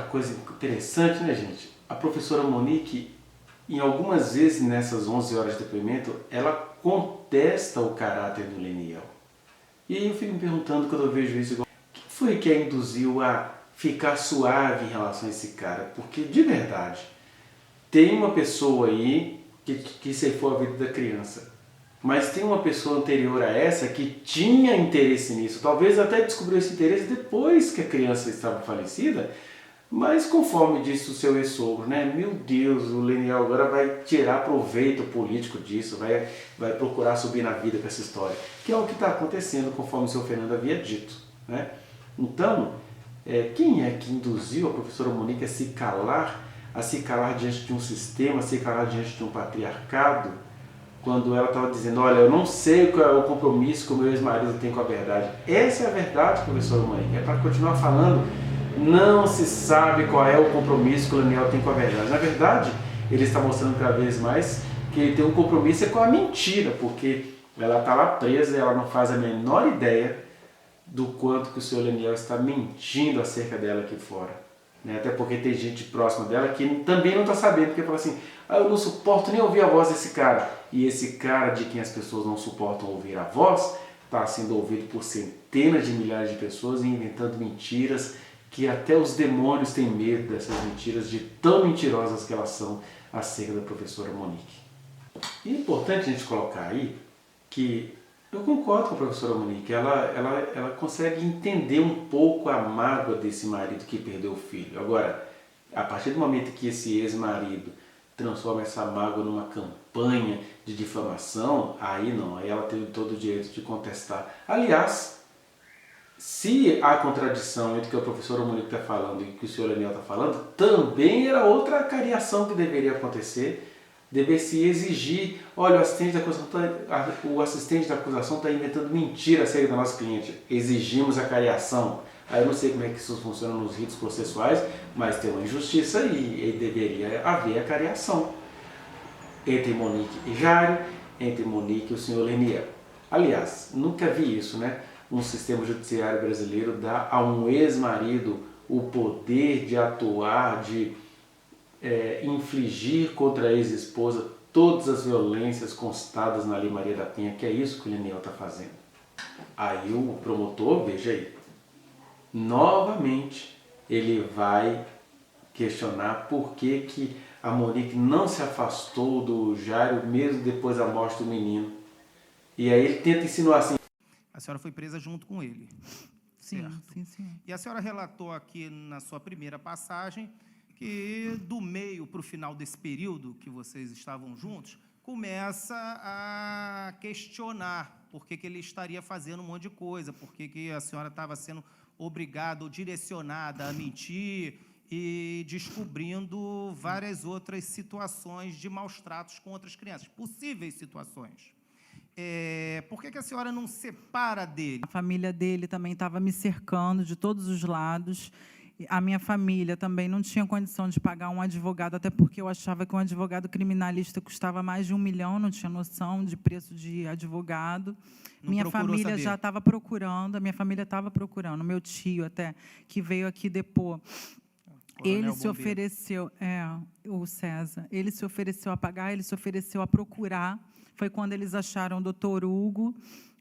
coisa interessante, né, gente? A professora Monique, em algumas vezes nessas 11 horas de depoimento, ela contesta o caráter do Leniel. E aí eu fico me perguntando, quando eu vejo isso, o que foi que a induziu a ficar suave em relação a esse cara? Porque, de verdade, tem uma pessoa aí que ceifou a vida da criança. Mas tem uma pessoa anterior a essa que tinha interesse nisso. Talvez até descobriu esse interesse depois que a criança estava falecida. Mas conforme disse o seu ex-sogro, né? Meu Deus, o Leniel agora vai tirar proveito político disso, vai procurar subir na vida com essa história. Que é o que está acontecendo, conforme o seu Fernando havia dito, né? Então, quem é que induziu a professora Monique a se calar diante de um sistema, a se calar diante de um patriarcado, quando ela estava dizendo, olha, eu não sei qual é o compromisso que o meu ex-marido tem com a verdade. Essa é a verdade, professora Monique. É para continuar falando, não se sabe qual é o compromisso que o Leniel tem com a verdade. Na verdade, ele está mostrando cada vez mais que ele tem um compromisso com a mentira, porque ela está lá presa e ela não faz a menor ideia do quanto que o senhor Leniel está mentindo acerca dela aqui fora. Até porque tem gente próxima dela que também não está sabendo, porque fala assim, eu não suporto nem ouvir a voz desse cara. E esse cara de quem as pessoas não suportam ouvir a voz, está sendo ouvido por centenas de milhares de pessoas e inventando mentiras que até os demônios têm medo dessas mentiras, de tão mentirosas que elas são acerca da professora Monique. E é importante a gente colocar aí que eu concordo com a professora Monique, ela consegue entender um pouco a mágoa desse marido que perdeu o filho. Agora, a partir do momento que esse ex-marido transforma essa mágoa numa campanha de difamação, aí não, aí ela teve todo o direito de contestar. Aliás, se há contradição entre o que a professora Monique está falando e o que o senhor Leniel está falando, também era outra cariação que deveria acontecer. Deve-se exigir, olha, o assistente da acusação está inventando mentira acerca da nossa cliente, exigimos a cariação. Aí eu não sei como é que isso funciona nos ritos processuais, mas tem uma injustiça e deveria haver a cariação entre Monique e Jário, entre Monique e o senhor Leniel. Aliás, nunca vi isso, né? Um sistema judiciário brasileiro dá a um ex-marido o poder de atuar, de infligir contra a ex-esposa todas as violências constadas na Lei Maria da Penha, que é isso que o Leniel está fazendo. Aí o promotor, veja aí, novamente ele vai questionar por que a Monique não se afastou do Jário mesmo depois da morte do menino. E aí ele tenta insinuar assim, a senhora foi presa junto com ele. Sim, Certo? sim. E a senhora relatou aqui na sua primeira passagem que do meio para o final desse período que vocês estavam juntos, começa a questionar por que ele estaria fazendo um monte de coisa, por que a senhora estava sendo obrigada ou direcionada a mentir e descobrindo várias outras situações de maus tratos com outras crianças, possíveis situações. Por que a senhora não separa dele? A família dele também estava me cercando de todos os lados. A minha família também não tinha condição de pagar um advogado, até porque eu achava que um advogado criminalista custava mais de 1 milhão, não tinha noção de preço de advogado. Minha família já estava procurando, a minha família estava procurando, meu tio até, que veio aqui depor. Ele se ofereceu, o César, ele se ofereceu a pagar, ele se ofereceu a procurar. Foi quando eles acharam o doutor Hugo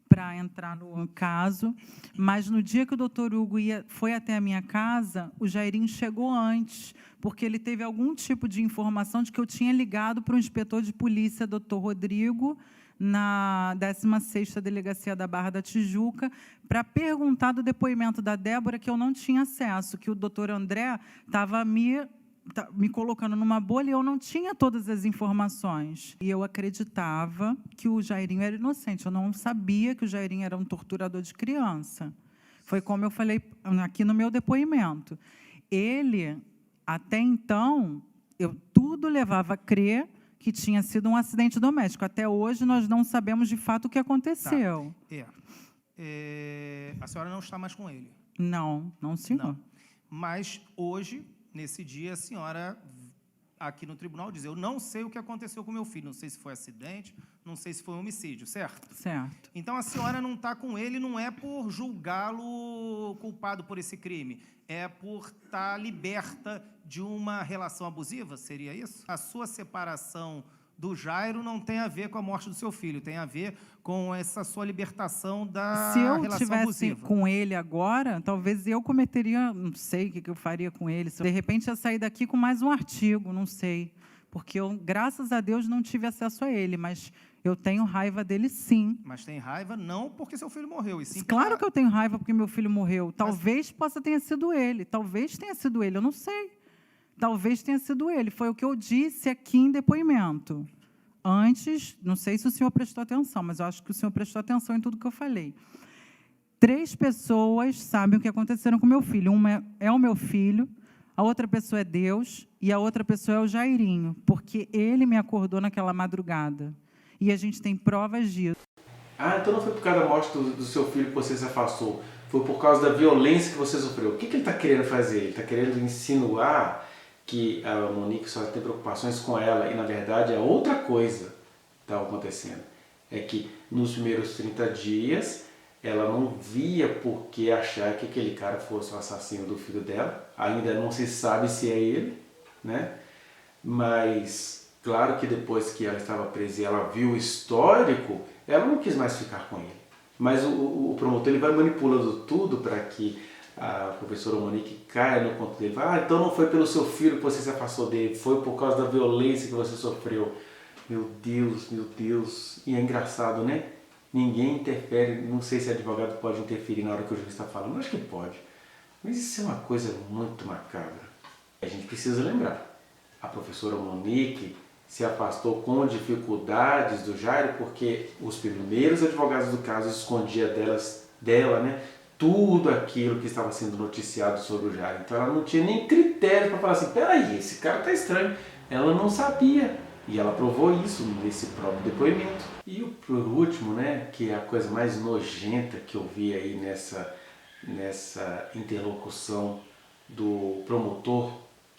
para entrar no caso, mas no dia que o doutor Hugo foi até a minha casa, o Jairinho chegou antes, porque ele teve algum tipo de informação de que eu tinha ligado para o inspetor de polícia, doutor Rodrigo, na 16ª Delegacia da Barra da Tijuca, para perguntar do depoimento da Débora, que eu não tinha acesso, que o doutor André estava me colocando numa bolha e eu não tinha todas as informações. E eu acreditava que o Jairinho era inocente. Eu não sabia que o Jairinho era um torturador de criança. Foi como eu falei aqui no meu depoimento. Ele, até então, tudo levava a crer que tinha sido um acidente doméstico. Até hoje, nós não sabemos de fato o que aconteceu. A senhora não está mais com ele? Não, senhor. Não. Mas, hoje, nesse dia, a senhora, aqui no tribunal, diz, eu não sei o que aconteceu com meu filho, não sei se foi acidente, não sei se foi homicídio, certo? Certo. Então, a senhora não está com ele, não é por julgá-lo culpado por esse crime? É por estar liberta de uma relação abusiva? Seria isso? A sua separação do Jairo não tem a ver com a morte do seu filho, tem a ver com essa sua libertação da Se eu relação tivesse abusiva. com ele agora, talvez eu cometeria, não sei o que eu faria com ele. De repente, ia sair daqui com mais um artigo, não sei. Porque eu, graças a Deus, não tive acesso a ele, mas eu tenho raiva dele, sim. Mas tem raiva não porque seu filho morreu, e sim Claro que eu tenho raiva porque meu filho morreu. Talvez possa ter sido ele, talvez tenha sido ele, eu não sei. Talvez tenha sido ele. Foi o que eu disse aqui em depoimento. Antes, não sei se o senhor prestou atenção, mas eu acho que o senhor prestou atenção em tudo que eu falei. 3 pessoas sabem o que aconteceram com meu filho. Uma é o meu filho, a outra pessoa é Deus e a outra pessoa é o Jairinho, porque ele me acordou naquela madrugada. E a gente tem provas disso. Ah, então não foi por causa da morte do seu filho que você se afastou. Foi por causa da violência que você sofreu. O que ele está querendo fazer? Ele está querendo insinuar que a Monique só tem preocupações com ela e, na verdade, é outra coisa que estava acontecendo. É que nos primeiros 30 dias ela não via por que achar que aquele cara fosse o assassino do filho dela. Ainda não se sabe se é ele, né? Mas, claro que depois que ela estava presa e ela viu o histórico, ela não quis mais ficar com ele. Mas o promotor ele vai manipulando tudo para que a professora Monique caia no conto dele. Ah, então não foi pelo seu filho que você se afastou dele, foi por causa da violência que você sofreu. Meu Deus, meu Deus. E é engraçado, né? Ninguém interfere, não sei se advogado pode interferir na hora que o juiz está falando, eu acho que pode. Mas isso é uma coisa muito macabra. A gente precisa lembrar, a professora Monique se afastou com dificuldades do Jairo porque os primeiros advogados do caso escondiam dela, né, tudo aquilo que estava sendo noticiado sobre o Jairo. Então ela não tinha nem critério para falar assim, peraí, esse cara tá estranho. Ela não sabia. E ela provou isso nesse próprio depoimento. E por último, né, que é a coisa mais nojenta que eu vi aí nessa interlocução do promotor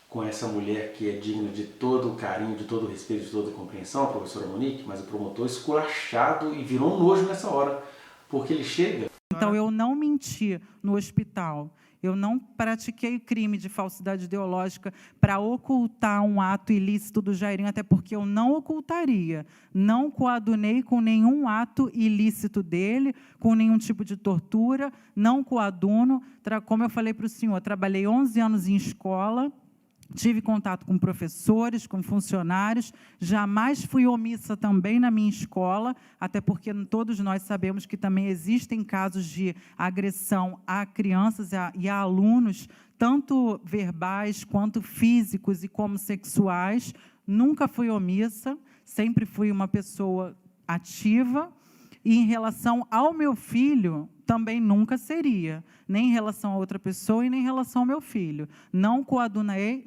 com essa mulher que é digna de todo o carinho, de todo o respeito, de toda a compreensão, a professora Monique, mas o promotor esculachado e virou um nojo nessa hora, porque ele chega... Então, eu não menti no hospital. Eu não pratiquei crime de falsidade ideológica para ocultar um ato ilícito do Jairinho, até porque eu não ocultaria. Não coadunei com nenhum ato ilícito dele, com nenhum tipo de tortura, não coaduno. Como eu falei para o senhor, trabalhei 11 anos em escola, tive contato com professores, com funcionários, jamais fui omissa também na minha escola, até porque todos nós sabemos que também existem casos de agressão a crianças e a alunos, tanto verbais quanto físicos e como sexuais. Nunca fui omissa, sempre fui uma pessoa ativa. E em relação ao meu filho, também nunca seria, nem em relação a outra pessoa e nem em relação ao meu filho. Não coadunei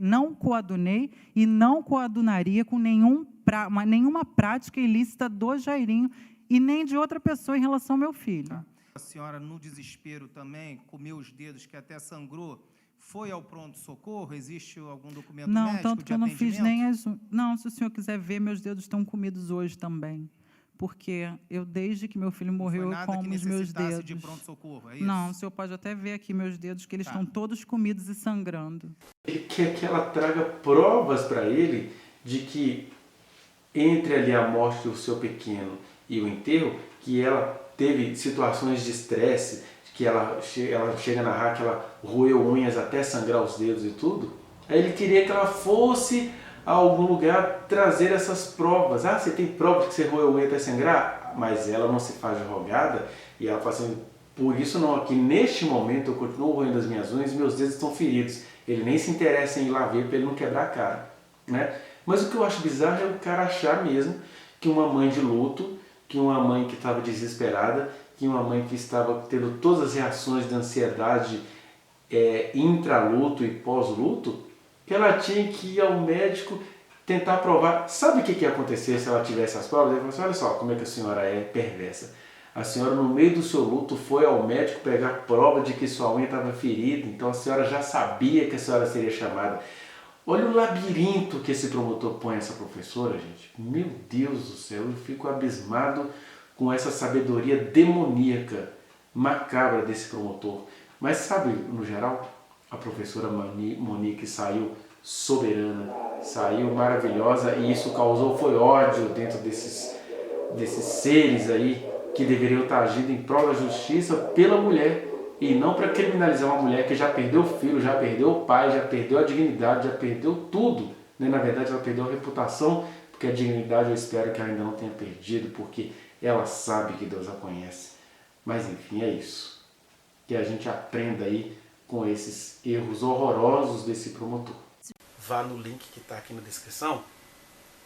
e não coadunaria com nenhuma prática ilícita do Jairinho e nem de outra pessoa em relação ao meu filho. A senhora, no desespero também, comeu os dedos, que até sangrou, foi ao pronto-socorro? Existe algum documento médico de atendimento? Não, tanto que eu não fiz nem as... Não, se o senhor quiser ver, meus dedos estão comidos hoje também. Porque eu, desde que meu filho morreu, eu como os meus dedos. De pronto-socorro, é isso? Não, o senhor pode até ver aqui meus dedos, que eles estão todos comidos e sangrando. Ele quer que ela traga provas para ele de que entre ali a morte do seu pequeno e o enterro, que ela teve situações de estresse, que ela chega a narrar que ela roeu unhas até sangrar os dedos e tudo. Aí ele queria que ela fosse a algum lugar trazer essas provas. Ah, você tem provas que você roeu a unha até sangrar? Mas ela não se faz de rogada e ela fala assim, por isso não, aqui neste momento eu continuo roendo as minhas unhas e meus dedos estão feridos. Ele nem se interessa em ir lá ver para ele não quebrar a cara, né? Mas o que eu acho bizarro é o cara achar mesmo que uma mãe de luto, que uma mãe que estava desesperada, que uma mãe que estava tendo todas as reações de ansiedade intraluto e pós-luto, que ela tinha que ir ao médico tentar provar. Sabe o que ia acontecer se ela tivesse as provas? Ele falou assim, olha só como é que a senhora é perversa. A senhora, no meio do seu luto, foi ao médico pegar prova de que sua unha estava ferida, então a senhora já sabia que a senhora seria chamada. Olha o labirinto que esse promotor põe essa professora, gente. Meu Deus do céu, eu fico abismado com essa sabedoria demoníaca, macabra desse promotor. Mas sabe, no geral, a professora Monique saiu soberana, saiu maravilhosa, e isso foi ódio dentro desses seres aí que deveriam estar agindo em prol da justiça pela mulher e não para criminalizar uma mulher que já perdeu o filho, já perdeu o pai, já perdeu a dignidade, já perdeu tudo, né? Na verdade ela perdeu a reputação, porque a dignidade eu espero que ela ainda não tenha perdido, porque ela sabe que Deus a conhece. Mas enfim, é isso. Que a gente aprenda aí com esses erros horrorosos desse promotor. Vá no link que está aqui na descrição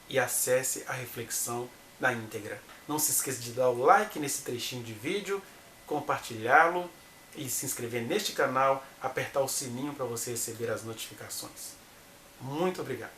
e acesse a reflexão na íntegra. Não se esqueça de dar o like nesse trechinho de vídeo, compartilhá-lo e se inscrever neste canal, apertar o sininho para você receber as notificações. Muito obrigado.